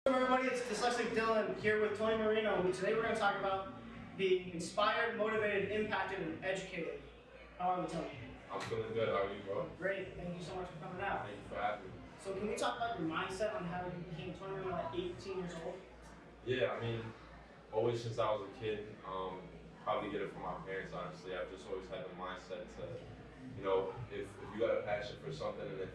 Hello everybody, it's Dyslexic Dylan here with Tonee Marino. Today we're going to talk about being inspired, motivated, impacted, and educated. How are we, Tony? I'm feeling good. How are you, bro? Great. Thank you so much for coming out. Thank you for having me. So can we talk about your mindset on how you became Tonee Marino at 18 years old? Yeah, I mean, always since I was a kid, probably get it from my parents, honestly. I've just always had the mindset to, if you got a passion for something and if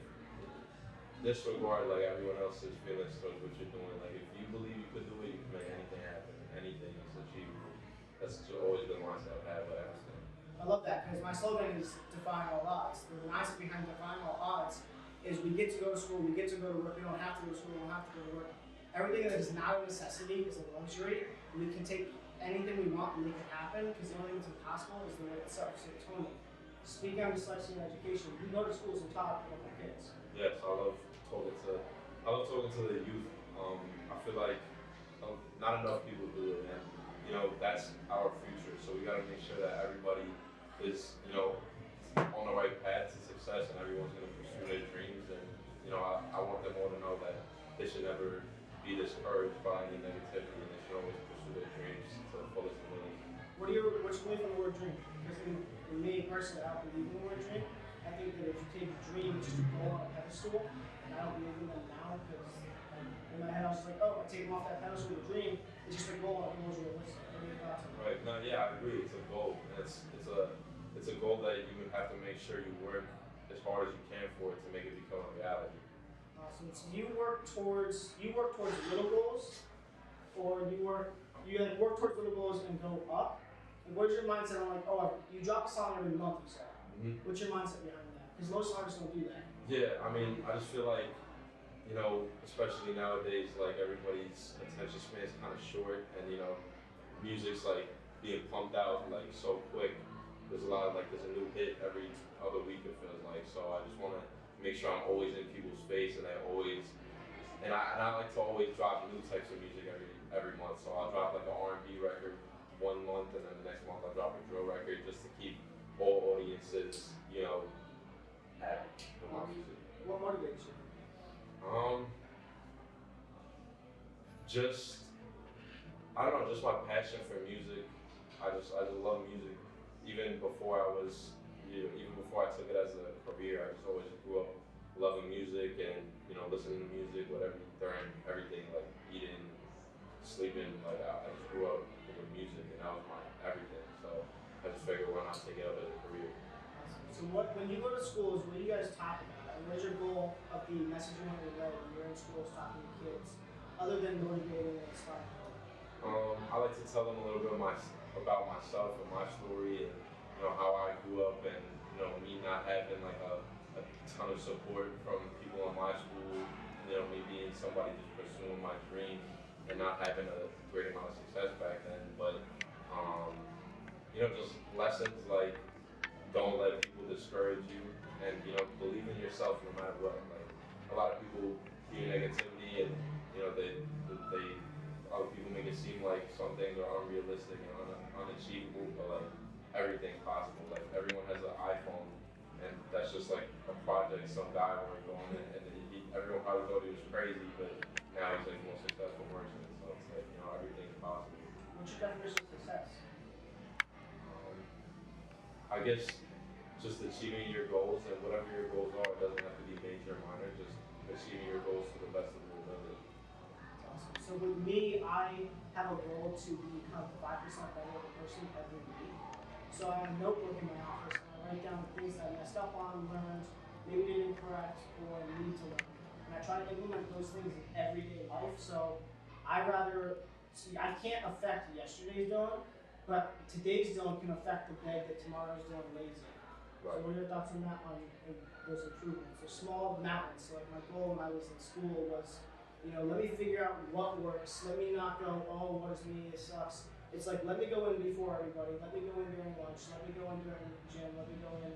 disregard like everyone else's feelings towards what you're doing. Like if you believe you could do it, you can make anything happen. Anything is achievable. That's just always been the mindset I've had with everything. I love that because my slogan is defying all odds. The mindset behind defying all odds is we get to go to school, we get to go to work, we don't have to go to school, we don't have to go to work. Everything that is not a necessity is a luxury. We can take anything we want and make it happen because the only thing that's impossible is the way itself. So Tony, speaking on dyslexia and education, you go to schools and talk with my kids. Yes, I love talking to the youth. I feel like not enough people do it, and that's our future. So we got to make sure that everybody is on the right path to success, and everyone's going to pursue their dreams. And I want them all to know that they should never be discouraged by any negativity, and they should always pursue their dreams to the fullest ability. What's your belief on the word dream? Because in me personally, I don't believe in the word dream. I think that if you take a dream, it's just a goal on a pedestal, and I don't believe in them now because in my head I was like, oh, I take them off that pedestal with a dream, it's just a goal and it goes realistic. What are your thoughts on that? Right. No, yeah, I agree. It's a goal. It's a goal that you have to make sure you work as hard as you can for it to make it become a reality. Awesome. So you work towards little goals, or you work towards little goals and go up. And what's your mindset on you drop a song every month, you said? Mm-hmm. What's your mindset behind that? Because most artists don't do that. Yeah, I mean, I just feel like, especially nowadays, like everybody's attention span is kind of short, and music's like being pumped out like so quick. There's a lot of there's a new hit every other week, it feels like. So I just want to make sure I'm always in people's face, and I like to always drop new types of music every month. So I'll drop like an R&B record one month, and then the next month I'll drop a drill record just to keep all audiences, happy with my music. What motivates you? I don't know, just my passion for music. I just love music. Even before I took it as a career, I just always grew up loving music and listening to music, during everything, like eating, sleeping. Like I just grew up with music, and that was my everything. So I just figured why not take it up as a career. Awesome. So when you go to schools, what do you guys talk about? And what is your goal of the messaging on your way when you're in schools talking to kids, other than motivating and inspiring? I like to tell them a little bit about myself and my story, and how I grew up, and me not having like a ton of support from people in my school. Me being somebody just pursuing my dream and not having a great amount of success back then. But just lessons like don't let people discourage you, and believe in yourself no matter what. Like a lot of people hear negativity, and other people make it seem like some things are unrealistic and unachievable, but like everything's possible. Like everyone has an iPhone, and that's just like a project some guy worked on, and everyone probably thought he was crazy, but now he's like the most successful merchant. So it's like everything's possible. What's your definition of success? I guess just achieving your goals, and whatever your goals are, it doesn't have to be major or minor, just achieving your goals to the best of your ability. Awesome. So with me, I have a goal to become 5% better of a person every week. So I have a notebook in my office, and I write down the things that I messed up on, learned, maybe did incorrect, or need to learn. And I try to implement those things in everyday life. So I can't affect yesterday's Dylan, but today's Dylan can affect the bed that tomorrow's Dylan lays in. Right. So what are your thoughts on that, on those improvements? They're small mountains. So like my goal when I was in school was, let me figure out what works. Let me not go, oh, what is me, it sucks. It's like, let me go in before everybody. Let me go in during lunch. Let me go in during the gym. Let me go in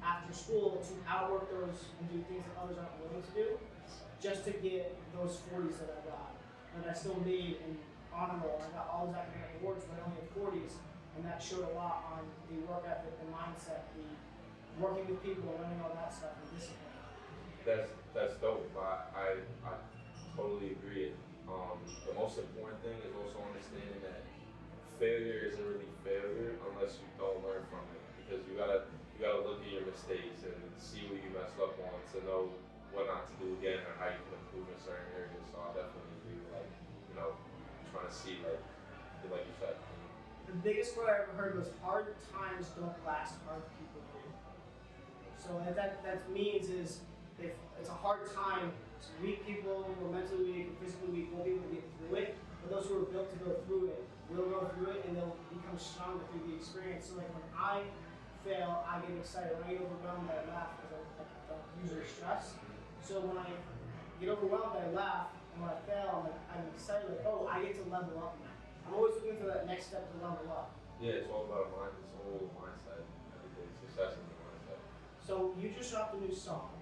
after school to outwork those and do things that others aren't willing to do, just to get those 40s that I got. And I still made an honor roll. I got all those academic awards, but I only had 40s. And that showed a lot on the work ethic, the mindset, the working with people, learning all that stuff, and discipline. That's dope. I totally agree. The most important thing is also understanding that failure isn't really failure unless you don't learn from it. Because you gotta look at your mistakes and see what you messed up on to know what not to do again or how you can improve in certain areas. So I definitely agree with like, trying to see like you said. The biggest quote I ever heard was hard times don't last, hard people do. So what that means is if it's a hard time, weak people who are mentally weak and physically weak won't be able to get through it. But those who are built to go through it will go through it and they'll become stronger through the experience. So like when I fail, I get excited. When I get overwhelmed, I laugh because I don't usually stress. So when I get overwhelmed, I laugh. And when I fail, I'm excited. Like, oh, I get to level up now. I'm always looking for that next step to level up. Yeah, it's all about mind. It's all mindset. Everything. Success is the mindset. So you just dropped a new song.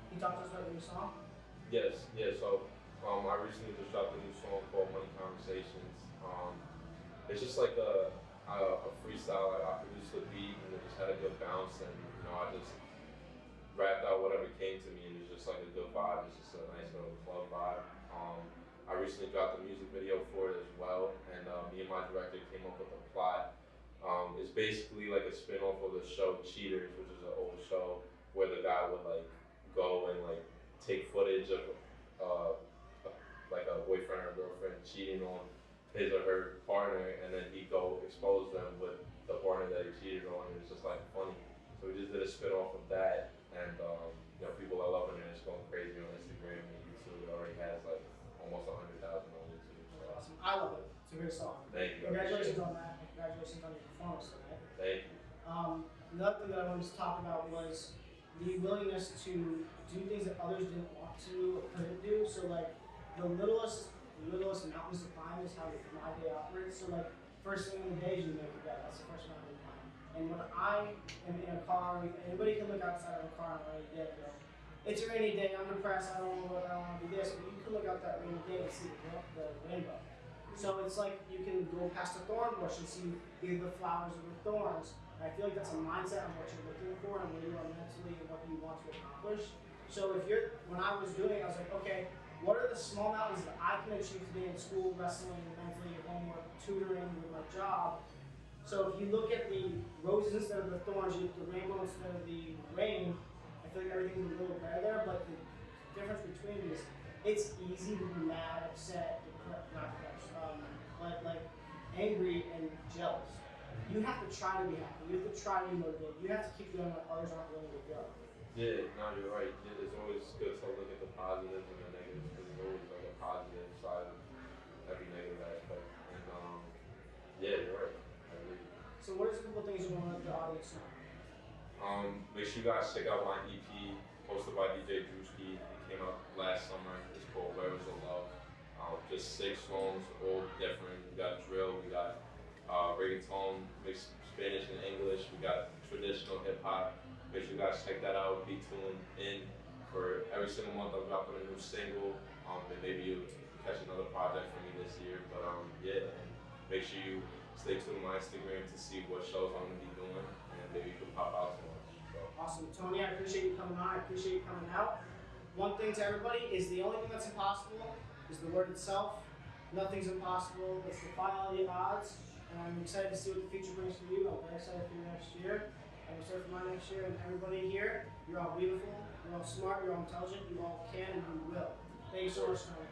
Can you talk to us about the new song? Yes, yeah. So I recently just dropped a new song called Money Conversations. It's just like a freestyle. I produced the beat and it just had a good bounce, and I just rapped out whatever came to me, and it was just like a good vibe. It's just a nice little club vibe. I recently dropped a music video for it as well, and me and my director came up with a plot. It's basically like a spin-off of the show Cheaters, which is an old show where the guy would like go and like take footage of uh, like a boyfriend or girlfriend cheating on his or her partner, and then he go expose them with the partner that he cheated on, and it's just like funny. So we just did a spin-off of that, and people are loving it. It's going crazy on Instagram and YouTube. It already has like almost 100,000 on YouTube. So. Awesome. I love it. It's a great song. Thank you. Congratulations on that. And congratulations on your performance tonight. Thank you. Another thing that I wanted to talk about was the willingness to do things that others didn't want to or couldn't do. So like the littlest mountains to climb is how my day operates. So like first thing in the day is you make your bed. That's the first mountain to climb. And when I am in a car, anybody can look outside of a car on a rainy day and go, it's a rainy day, I'm depressed, I don't know what I want to do this, but you can look out that rainy day and see the rainbow. So it's like you can go past a thorn bush and see either the flowers or the thorns. And I feel like that's a mindset on what you're looking for and where you are mentally and what you want to accomplish. So when I was doing it, I was like, okay, what are the small mountains that I can achieve today in school, wrestling, mentally, homework, tutoring, with my job? So if you look at the roses instead of the thorns, you look at the rainbow instead of the rain, I feel like everything's a little better there, but the difference between them is it's easy to be mad, upset, not depressed, but like angry and jealous. You have to try to be happy. You have to try to be motivated. You have to keep going when others aren't willing to go. Yeah, no, you're right. It's always good to look at the positives and the negatives, because there's always like a positive side of every negative aspect. And yeah, you're right. I agree. So what are some couple things you want to let the audience know? Make sure you guys check out my EP hosted by DJ Drewski. It came out last summer. It's called Where Was the Love? Just 6 songs, all different. We got drill, we got reggaeton, mixed Spanish and English. We got traditional hip hop. Make sure you guys check that out. Be tuned in for every single month. I'm dropping a new single. And maybe you'll catch another project from me this year. But yeah, and make sure you stay tuned to my Instagram to see what shows I'm gonna be doing, and maybe you can pop out to one. So. Awesome, Tony. I appreciate you coming on. I appreciate you coming out. One thing to everybody is the only thing that's impossible is the word itself. Nothing's impossible. Let's defy all the odds. And I'm excited to see what the future brings for you. I'm very excited for you next year. I'm excited for my next year. And everybody here, you're all beautiful, you're all smart, you're all intelligent, you all can and you will. Thank you so much, Tony.